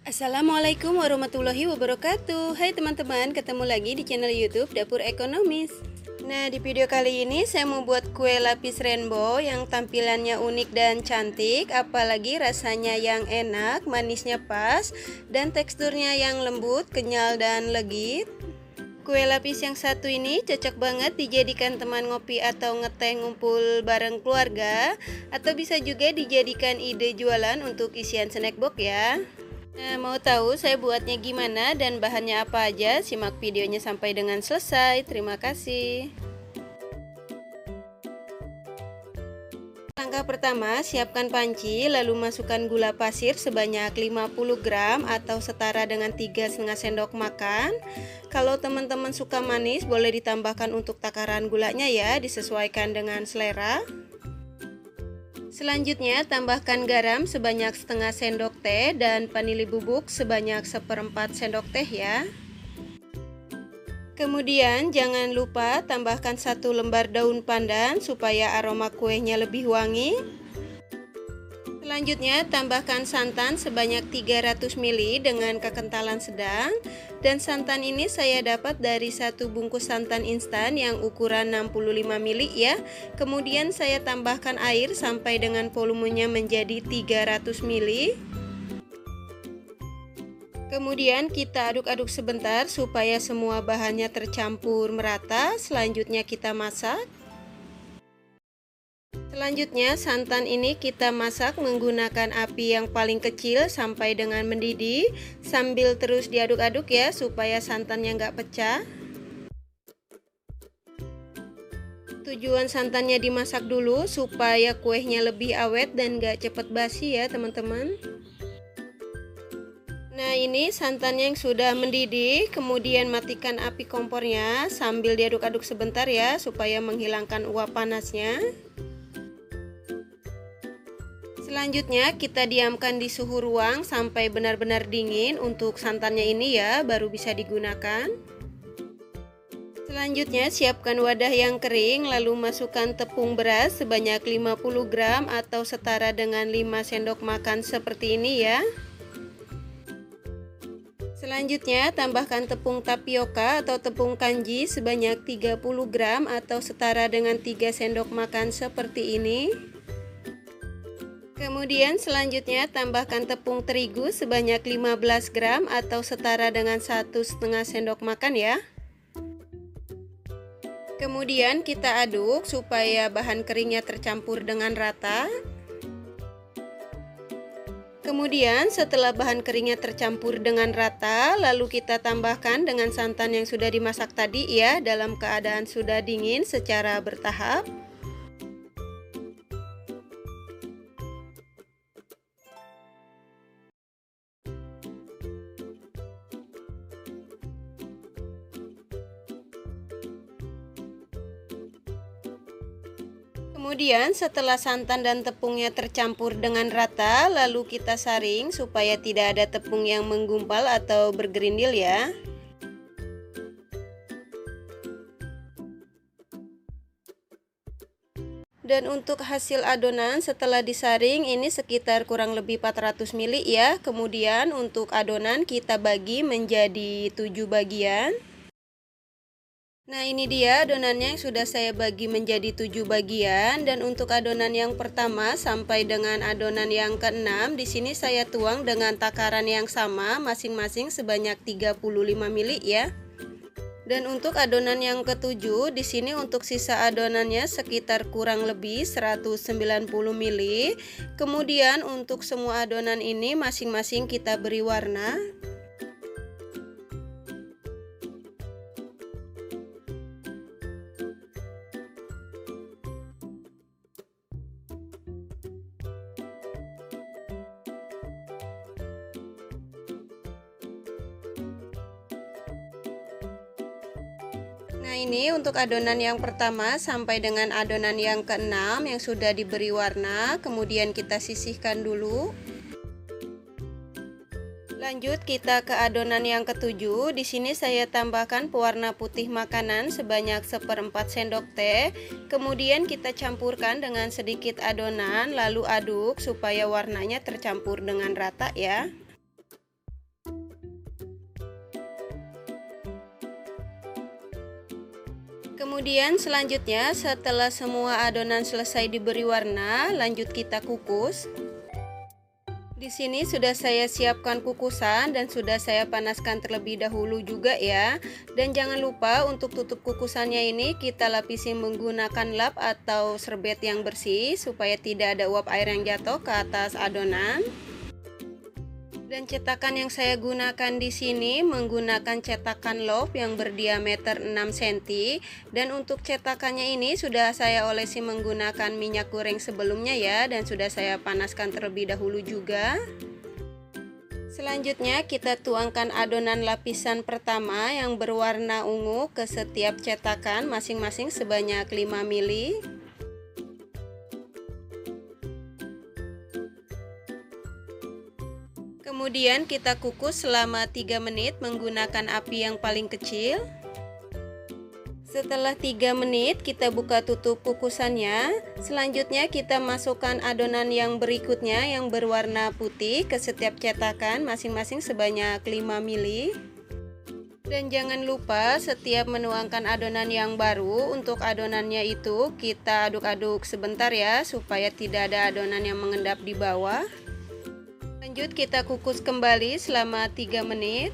Assalamualaikum warahmatullahi wabarakatuh. Hai teman-teman, ketemu lagi di channel YouTube Dapur Ekonomis. Nah, di video kali ini saya mau buat kue lapis rainbow yang tampilannya unik dan cantik, apalagi rasanya yang enak, manisnya pas, dan teksturnya yang lembut, kenyal, dan legit. Kue lapis yang satu ini cocok banget dijadikan teman ngopi atau ngeteh ngumpul bareng keluarga, atau bisa juga dijadikan ide jualan untuk isian snack box ya. Nah, mau tahu saya buatnya gimana dan bahannya apa aja? Simak videonya sampai dengan selesai. Terima kasih. Langkah pertama, siapkan panci, lalu masukkan gula pasir sebanyak 50 gram atau setara dengan 3,5 sendok makan. Kalau teman-teman suka manis, boleh ditambahkan untuk takaran gulanya ya, disesuaikan dengan selera. Selanjutnya, tambahkan garam sebanyak setengah sendok teh dan vanili bubuk sebanyak 1/4 sendok teh ya. Kemudian jangan lupa tambahkan 1 lembar daun pandan supaya aroma kuenya lebih wangi. Selanjutnya tambahkan santan sebanyak 300 ml dengan kekentalan sedang, dan santan ini saya dapat dari satu bungkus santan instan yang ukuran 65 ml ya. Kemudian saya tambahkan air sampai dengan volumenya menjadi 300 ml. Kemudian kita aduk-aduk sebentar supaya semua bahannya tercampur merata. Selanjutnya kita masak. Selanjutnya santan ini kita masak menggunakan api yang paling kecil sampai dengan mendidih, sambil terus diaduk-aduk ya supaya santannya nggak pecah. Tujuan santannya dimasak dulu supaya kuenya lebih awet dan nggak cepet basi ya teman-teman. Nah, ini santannya yang sudah mendidih, kemudian matikan api kompornya sambil diaduk-aduk sebentar ya supaya menghilangkan uap panasnya. Selanjutnya kita diamkan di suhu ruang sampai benar-benar dingin untuk santannya ini ya, baru bisa digunakan. Selanjutnya siapkan wadah yang kering, lalu masukkan tepung beras sebanyak 50 gram atau setara dengan 5 sendok makan seperti ini ya. Selanjutnya tambahkan tepung tapioka atau tepung kanji sebanyak 30 gram atau setara dengan 3 sendok makan seperti ini. Kemudian selanjutnya tambahkan tepung terigu sebanyak 15 gram atau setara dengan 1,5 sendok makan ya. Kemudian kita aduk supaya bahan keringnya tercampur dengan rata. Kemudian setelah bahan keringnya tercampur dengan rata, lalu kita tambahkan dengan santan yang sudah dimasak tadi ya, dalam keadaan sudah dingin secara bertahap. Kemudian setelah santan dan tepungnya tercampur dengan rata, lalu kita saring supaya tidak ada tepung yang menggumpal atau bergerindil ya. Dan untuk hasil adonan setelah disaring ini sekitar kurang lebih 400 ml ya. Kemudian untuk adonan kita bagi menjadi 7 bagian. Nah, ini dia adonannya yang sudah saya bagi menjadi 7 bagian, dan untuk adonan yang pertama sampai dengan adonan yang keenam di sini saya tuang dengan takaran yang sama masing-masing sebanyak 35 ml ya. Dan untuk adonan yang ketujuh di sini untuk sisa adonannya sekitar kurang lebih 190 ml. Kemudian untuk semua adonan ini masing-masing kita beri warna. Nah, ini untuk adonan yang pertama sampai dengan adonan yang keenam yang sudah diberi warna, kemudian kita sisihkan dulu. Lanjut kita ke adonan yang ketujuh. Di sini saya tambahkan pewarna putih makanan sebanyak 1/4 sendok teh. Kemudian kita campurkan dengan sedikit adonan, lalu aduk supaya warnanya tercampur dengan rata ya. Kemudian selanjutnya setelah semua adonan selesai diberi warna, lanjut kita kukus. Di sini sudah saya siapkan kukusan dan sudah saya panaskan terlebih dahulu juga ya. Dan jangan lupa untuk tutup kukusannya ini kita lapisi menggunakan lap atau serbet yang bersih supaya tidak ada uap air yang jatuh ke atas adonan. Dan cetakan yang saya gunakan di sini menggunakan cetakan loaf yang berdiameter 6 cm, dan untuk cetakannya ini sudah saya olesi menggunakan minyak goreng sebelumnya ya, dan sudah saya panaskan terlebih dahulu juga. Selanjutnya kita tuangkan adonan lapisan pertama yang berwarna ungu ke setiap cetakan masing-masing sebanyak 5 ml. Kemudian kita kukus selama 3 menit menggunakan api yang paling kecil. Setelah 3 menit kita buka tutup kukusannya. Selanjutnya kita masukkan adonan yang berikutnya yang berwarna putih ke setiap cetakan masing-masing sebanyak 5 ml. Dan jangan lupa setiap menuangkan adonan yang baru, untuk adonannya itu kita aduk-aduk sebentar ya supaya tidak ada adonan yang mengendap di bawah. Lanjut kita kukus kembali selama 3 menit.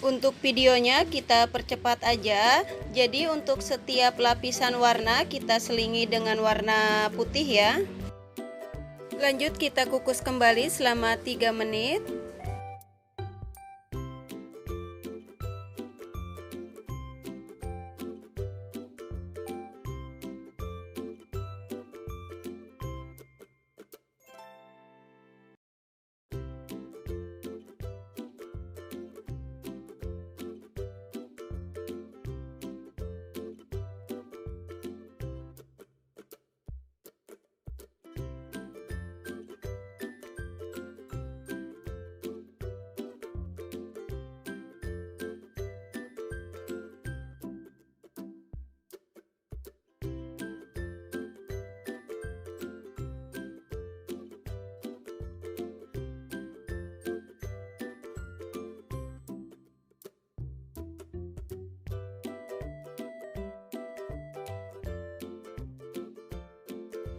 Untuk videonya kita percepat aja. Jadi untuk setiap lapisan warna kita selingi dengan warna putih ya. Lanjut kita kukus kembali selama 3 menit.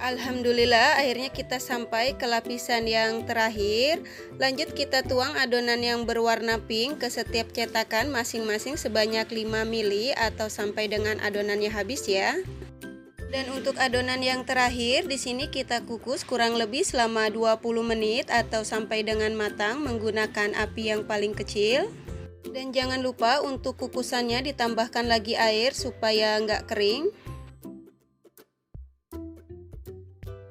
Alhamdulillah akhirnya kita sampai ke lapisan yang terakhir. Lanjut kita tuang adonan yang berwarna pink ke setiap cetakan masing-masing sebanyak 5 ml atau sampai dengan adonannya habis ya. Dan untuk adonan yang terakhir di sini kita kukus kurang lebih selama 20 menit atau sampai dengan matang menggunakan api yang paling kecil. Dan jangan lupa untuk kukusannya ditambahkan lagi air supaya nggak kering.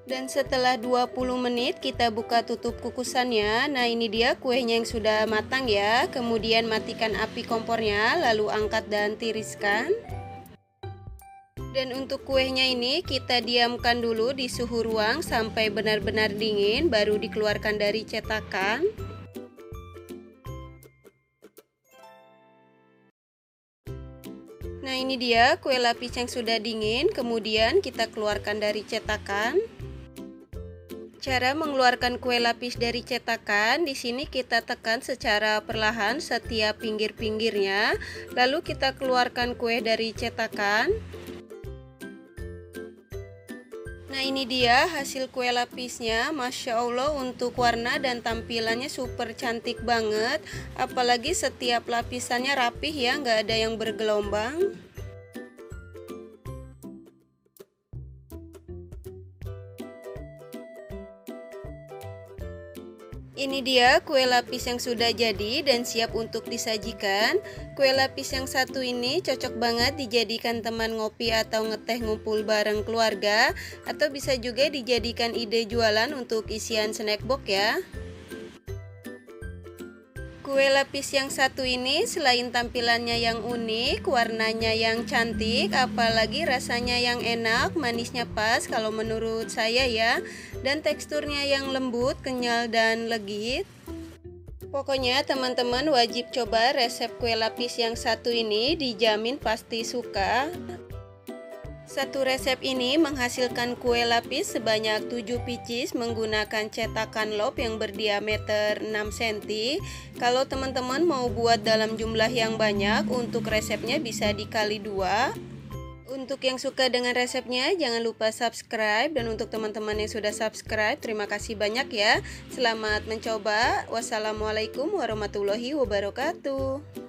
Dan setelah 20 menit kita buka tutup kukusannya. Nah ini dia kuenya yang sudah matang ya. Kemudian matikan api kompornya, lalu angkat dan tiriskan. Dan untuk kuenya ini kita diamkan dulu di suhu ruang sampai benar-benar dingin, baru dikeluarkan dari cetakan. Nah ini dia kue lapis yang sudah dingin, kemudian kita keluarkan dari cetakan. Cara mengeluarkan kue lapis dari cetakan, di sini kita tekan secara perlahan setiap pinggir-pinggirnya, lalu kita keluarkan kue dari cetakan. Nah ini dia hasil kue lapisnya, Masya Allah untuk warna dan tampilannya super cantik banget. Apalagi setiap lapisannya rapih ya, nggak ada yang bergelombang. Ini dia kue lapis yang sudah jadi dan siap untuk disajikan. Kue lapis yang satu ini cocok banget dijadikan teman ngopi atau ngeteh ngumpul bareng keluarga, atau bisa juga dijadikan ide jualan untuk isian snack box ya. Kue lapis yang satu ini selain tampilannya yang unik, warnanya yang cantik, apalagi rasanya yang enak, manisnya pas kalau menurut saya ya, dan teksturnya yang lembut, kenyal, dan legit. Pokoknya teman-teman wajib coba resep kue lapis yang satu ini, dijamin pasti suka. Satu resep ini menghasilkan kue lapis sebanyak 7 pieces menggunakan cetakan lop yang berdiameter 6 cm. Kalau teman-teman mau buat dalam jumlah yang banyak, untuk resepnya bisa dikali 2. Untuk yang suka dengan resepnya, jangan lupa subscribe. Dan untuk teman-teman yang sudah subscribe, terima kasih banyak ya. Selamat mencoba. Wassalamualaikum warahmatullahi wabarakatuh.